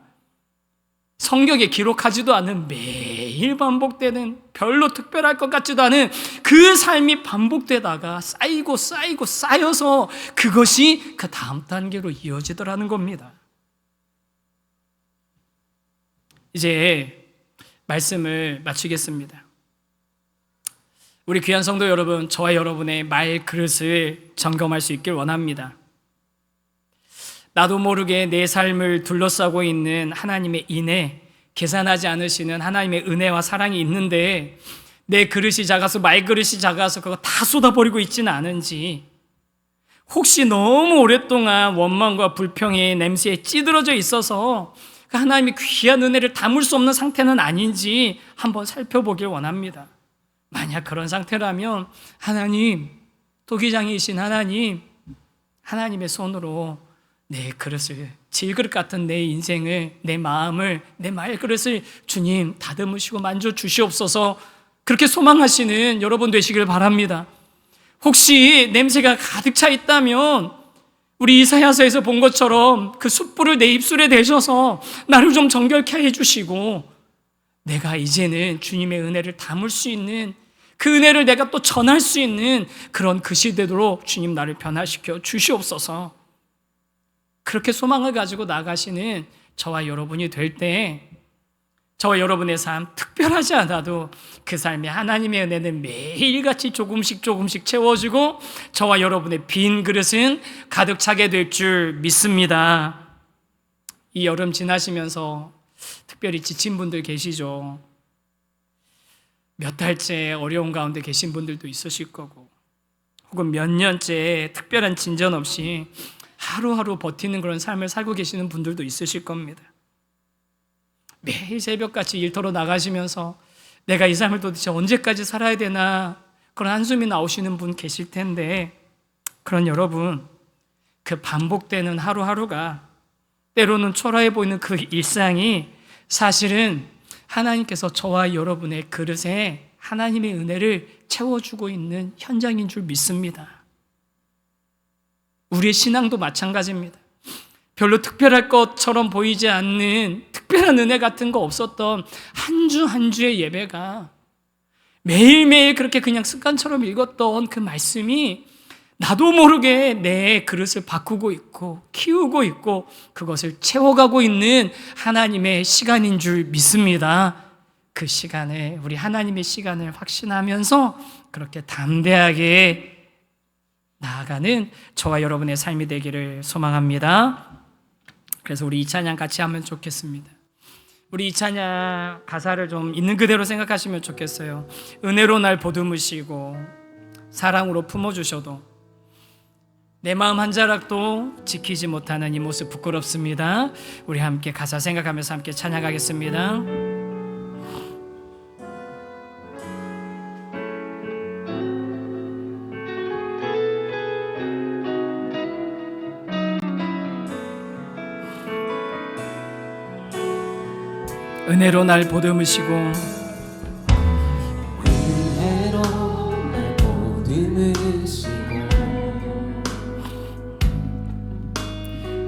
성경에 기록하지도 않은 매일 반복되는, 별로 특별할 것 같지도 않은 그 삶이 반복되다가 쌓여서 그것이 그 다음 단계로 이어지더라는 겁니다. 이제 말씀을 마치겠습니다. 우리 귀한 성도 여러분, 저와 여러분의 말 그릇을 점검할 수 있길 원합니다. 나도 모르게 내 삶을 둘러싸고 있는 하나님의 인애, 계산하지 않으시는 하나님의 은혜와 사랑이 있는데 내 그릇이 작아서, 말 그릇이 작아서 그거 다 쏟아버리고 있지는 않은지, 혹시 너무 오랫동안 원망과 불평의 냄새에 찌들어져 있어서 그 하나님의 귀한 은혜를 담을 수 없는 상태는 아닌지 한번 살펴보길 원합니다. 만약 그런 상태라면 하나님, 토기장이신 하나님, 하나님의 손으로 내 그릇을, 질그릇 같은 내 인생을, 내 마음을, 내 말그릇을 주님 다듬으시고 만져주시옵소서, 그렇게 소망하시는 여러분 되시길 바랍니다. 혹시 냄새가 가득 차 있다면 우리 이사야서에서 본 것처럼 그 숯불을 내 입술에 대셔서 나를 좀 정결케 해주시고, 내가 이제는 주님의 은혜를 담을 수 있는, 그 은혜를 내가 또 전할 수 있는 그런 그 시대로 주님 나를 변화시켜 주시옵소서. 그렇게 소망을 가지고 나가시는 저와 여러분이 될 때 저와 여러분의 삶, 특별하지 않아도 그 삶에 하나님의 은혜는 매일같이 조금씩 채워주고 저와 여러분의 빈 그릇은 가득 차게 될 줄 믿습니다. 이 여름 지나시면서 특별히 지친 분들 계시죠. 몇 달째 어려운 가운데 계신 분들도 있으실 거고, 혹은 몇 년째 특별한 진전 없이 하루하루 버티는 그런 삶을 살고 계시는 분들도 있으실 겁니다. 매일 새벽같이 일터로 나가시면서 내가 이 삶을 도대체 언제까지 살아야 되나 그런 한숨이 나오시는 분 계실 텐데, 그런 여러분, 그 반복되는 하루하루가, 때로는 초라해 보이는 그 일상이 사실은 하나님께서 저와 여러분의 그릇에 하나님의 은혜를 채워주고 있는 현장인 줄 믿습니다. 우리의 신앙도 마찬가지입니다. 별로 특별할 것처럼 보이지 않는 특별한 은혜 같은 거 없었던 한 주 한 주의 예배가, 매일매일 그렇게 그냥 습관처럼 읽었던 그 말씀이 나도 모르게 내 그릇을 바꾸고 있고 키우고 있고 그것을 채워가고 있는 하나님의 시간인 줄 믿습니다. 그 시간에, 우리 하나님의 시간을 확신하면서 그렇게 담대하게 나아가는 저와 여러분의 삶이 되기를 소망합니다. 그래서 우리 이 찬양 같이 하면 좋겠습니다. 우리 이 찬양 가사를 좀 있는 그대로 생각하시면 좋겠어요. 은혜로 날 보듬으시고 사랑으로 품어주셔도 내 마음 한 자락도 지키지 못하는 이 모습 부끄럽습니다. 우리 함께 가사 생각하면서 함께 찬양하겠습니다. 은혜로 날 보듬으시고 은혜로 날 보듬으시고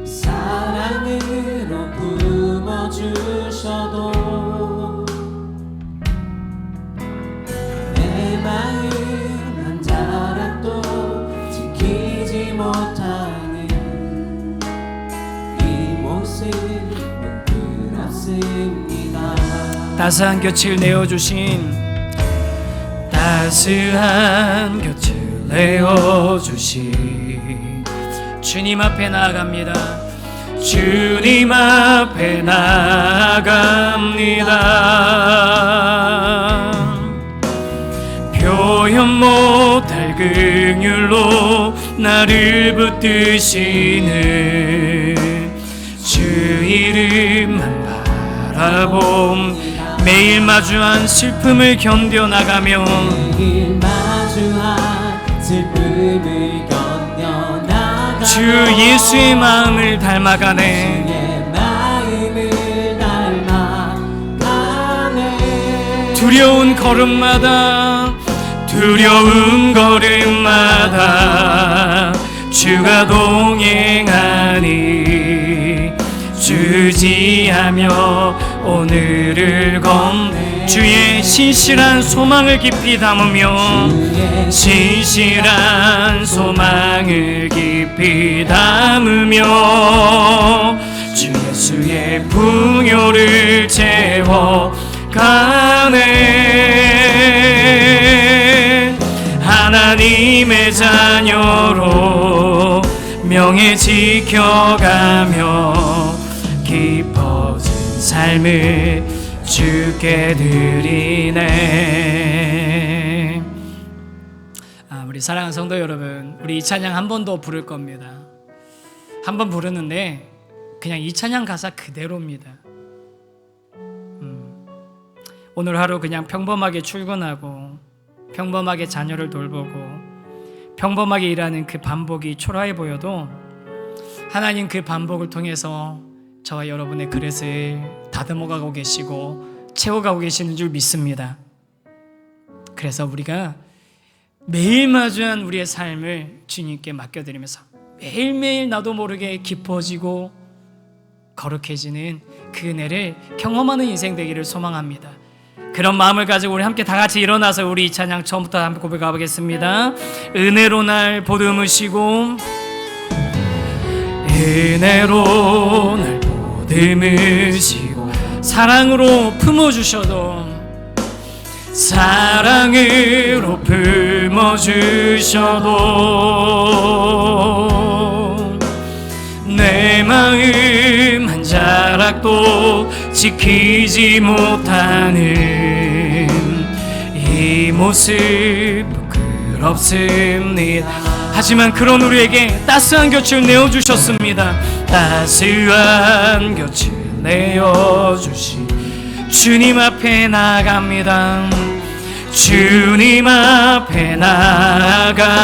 사랑으로 품어주셔도 내 마음 한 자락도 지키지 못하는 이 모습 부끄럽습니다. 따스한 곁을 내어주신, 따스한 곁을 내어주신 주님 앞에 나아갑니다. 주님 앞에 나아갑니다. 표현 못할 긍휼로 나를 붙드시는 주 이름만 바라봄, 매일 마주한 슬픔을 견뎌나가며 매일 마주한 슬픔을 견뎌나가며 주 예수의 마음을 닮아가네. 주의 마음을 닮아가네. 두려운 걸음마다 주가 동행하니 주지하며 오늘을 건네 주의 신실한 소망을 깊이 담으며 신실한 소망을 깊이 담으며 주의 예수의 풍요를 채워가네. 하나님의 자녀로 명예 지켜가며 깊어진 삶을 주께 드리네. 우리 사랑하는 성도 여러분, 우리 이 찬양 한 번 더 부를 겁니다. 한 번 부르는데 그냥 이 찬양 가사 그대로입니다. 오늘 하루 그냥 평범하게 출근하고 평범하게 자녀를 돌보고 평범하게 일하는 그 반복이 초라해 보여도 하나님 그 반복을 통해서 저와 여러분의 그릇을 다듬어가고 계시고 채워가고 계시는 줄 믿습니다. 그래서 우리가 매일 마주한 우리의 삶을 주님께 맡겨드리면서 매일매일 나도 모르게 깊어지고 거룩해지는 그 은혜를 경험하는 인생 되기를 소망합니다. 그런 마음을 가지고 우리 함께 다 같이 일어나서 우리 이 찬양 처음부터 함께 고백해 보겠습니다. 은혜로 날 보듬으시고 은혜로 날 보듬으시고 사랑으로 품어주셔도 사랑으로 품어주셔도 내 마음 한 자락도 지키지 못하는 이 모습 부끄럽습니다. 하지만 그런 우리에게 따스한 곁을 내어주셨습니다. 따스한 곁을 내어주신 주님 앞에 나갑니다. 주님 앞에 나갑니다.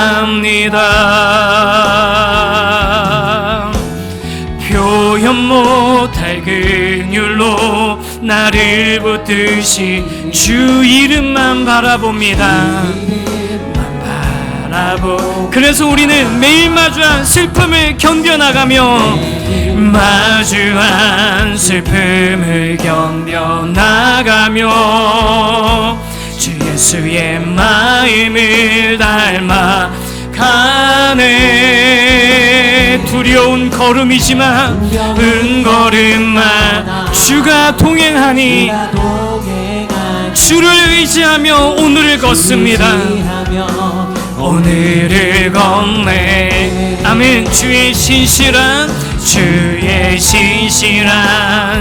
표현 못할 긍휼로 나를 붙드시 주 이름만 바라봅니다. 그래서 우리는 매일 마주한 슬픔을 견뎌나가며 마주한 슬픔을 견뎌나가며 주 예수의 마음을 닮아 가네. 두려운 걸음이지만 은걸음만 주가 동행하니 주를 의지하며 오늘을 걷습니다. 오늘을 걷네. 아멘. 주의 신실한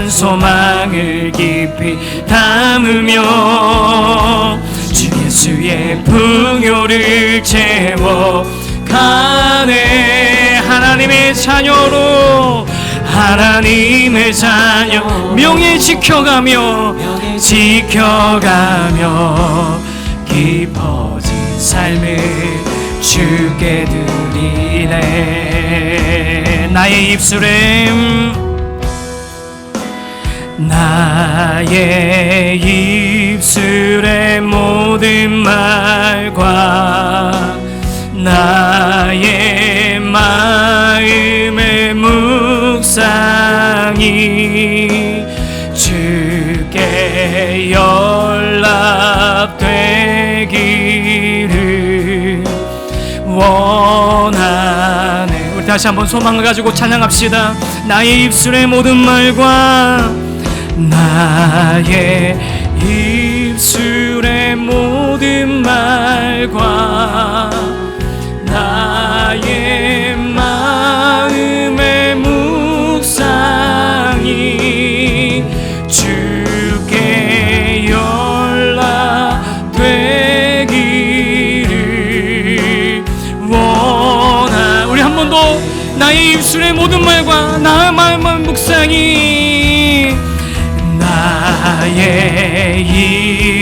소망을 깊이 담으며 주 예수의 풍요를 채워가네. 하나님의 자녀로 하나님의 자녀 명예 지켜가며 깊어진 삶을 주께 드리네. 나의 입술의 모든 말과 나의 마음의 묵상이 주께 연락되기를 원하네. 우리 다시 한번 소망을 가지고 찬양합시다. 나의 입술의 모든 말과 나의 입술의 모든 말과 나의 마음의 묵상이 주께 연락되기를 원하. 우리 한 번 더. 나의 입술의 모든 말과 나의 마음의 묵상이 나의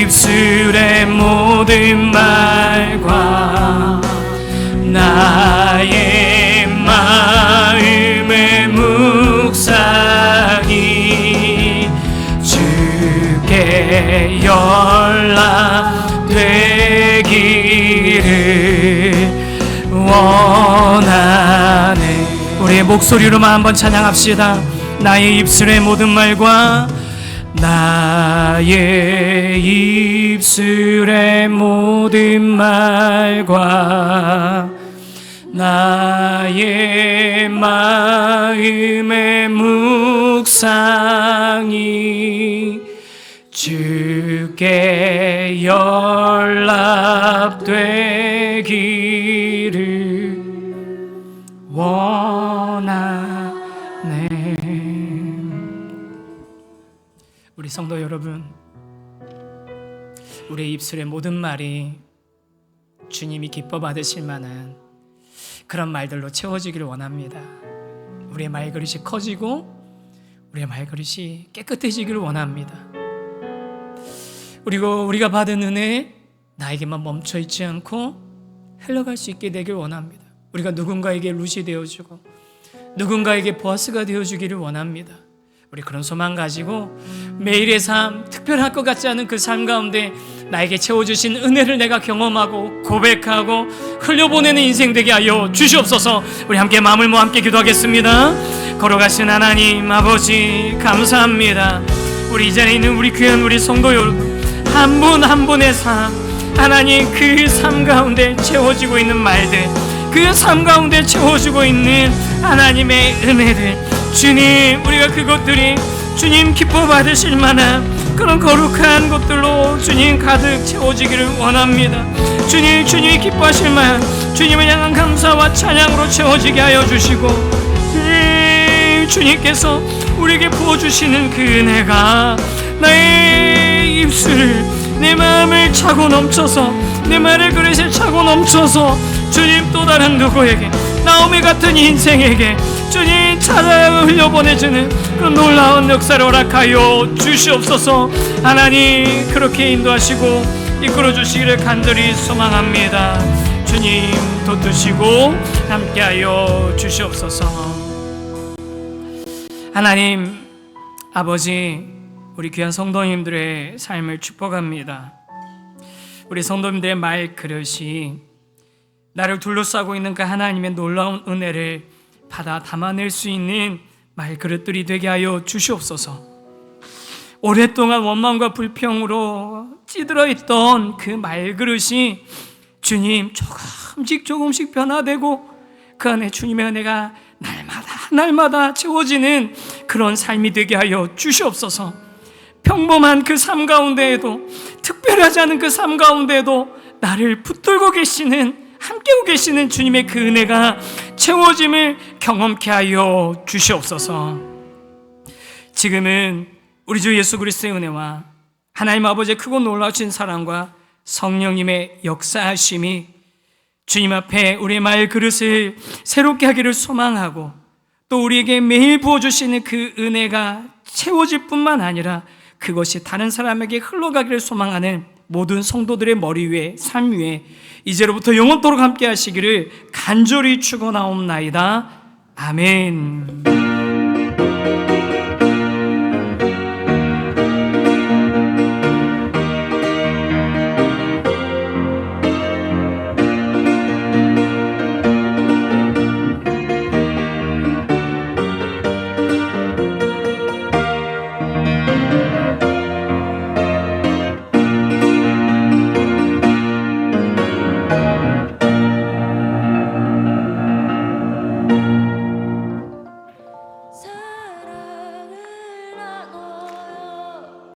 입술의 모든 말과 나의 마음의 묵상이 주께 연락되기를 원하네. 우리의 목소리로만 한번 찬양합시다. 나의 입술의 모든 말과 나의 입술의 모든 말과 나의 마음의 묵상이 세상이 주께 연락되기를 원하네. 우리 성도 여러분, 우리의 입술의 모든 말이 주님이 기뻐 받으실 만한 그런 말들로 채워지기를 원합니다. 우리의 말그릇이 커지고 우리의 말그릇이 깨끗해지기를 원합니다. 그리고 우리가 받은 은혜 나에게만 멈춰 있지 않고 흘러갈 수 있게 되길 원합니다. 우리가 누군가에게 룻이 되어주고 누군가에게 보아스가 되어주기를 원합니다. 우리 그런 소망 가지고 매일의 삶, 특별할 것 같지 않은 그 삶 가운데 나에게 채워주신 은혜를 내가 경험하고 고백하고 흘려보내는 인생 되게 하여 주시옵소서. 우리 함께 마음을 모아 함께 기도하겠습니다. 걸어가신 하나님 아버지 감사합니다. 우리 이 자리에 있는 우리 귀한 우리 성도 여러분 한 분 한 분의 삶, 하나님 그 삶 가운데 채워지고 있는 말들, 그 삶 가운데 채워지고 있는 하나님의 은혜들, 주님, 우리가 그것들이 주님 기뻐 받으실 만한 그런 거룩한 것들로 주님 가득 채워지기를 원합니다. 주님, 주님이 기뻐하실 만한 주님을 향한 감사와 찬양으로 채워지게 하여 주시고, 주님께서 우리에게 부어주시는 그 은혜가 나의 입술을, 내 마음을 차고 넘쳐서, 내 말을 그릇에 차고 넘쳐서 주님 또 다른 누구에게, 나오미 같은 인생에게 주님 찾아 흘려보내주는 그 놀라운 역사를 허락하여 주시옵소서. 하나님 그렇게 인도하시고 이끌어 주시기를 간절히 소망합니다. 주님 돋드시고 함께하여 주시옵소서. 하나님 아버지, 우리 귀한 성도님들의 삶을 축복합니다. 우리 성도님들의 말 그릇이 나를 둘러싸고 있는 그 하나님의 놀라운 은혜를 받아 담아낼 수 있는 말그릇들이 되게 하여 주시옵소서. 오랫동안 원망과 불평으로 찌들어 있던 그 말그릇이 주님 조금씩 변화되고 그 안에 주님의 은혜가 날마다 채워지는 그런 삶이 되게 하여 주시옵소서. 평범한 그 삶 가운데에도, 특별하지 않은 그 삶 가운데에도 나를 붙들고 계시는, 함께하고 계시는 주님의 그 은혜가 채워짐을 경험케 하여 주시옵소서. 지금은 우리 주 예수 그리스도의 은혜와 하나님 아버지의 크고 놀라우신 사랑과 성령님의 역사하심이 주님 앞에 우리의 말 그릇을 새롭게 하기를 소망하고, 또 우리에게 매일 부어주시는 그 은혜가 채워질 뿐만 아니라 그것이 다른 사람에게 흘러가기를 소망하는 모든 성도들의 머리 위에, 삶 위에 이제로부터 영원토록 함께 하시기를 간절히 축원하옵나이다. 아멘.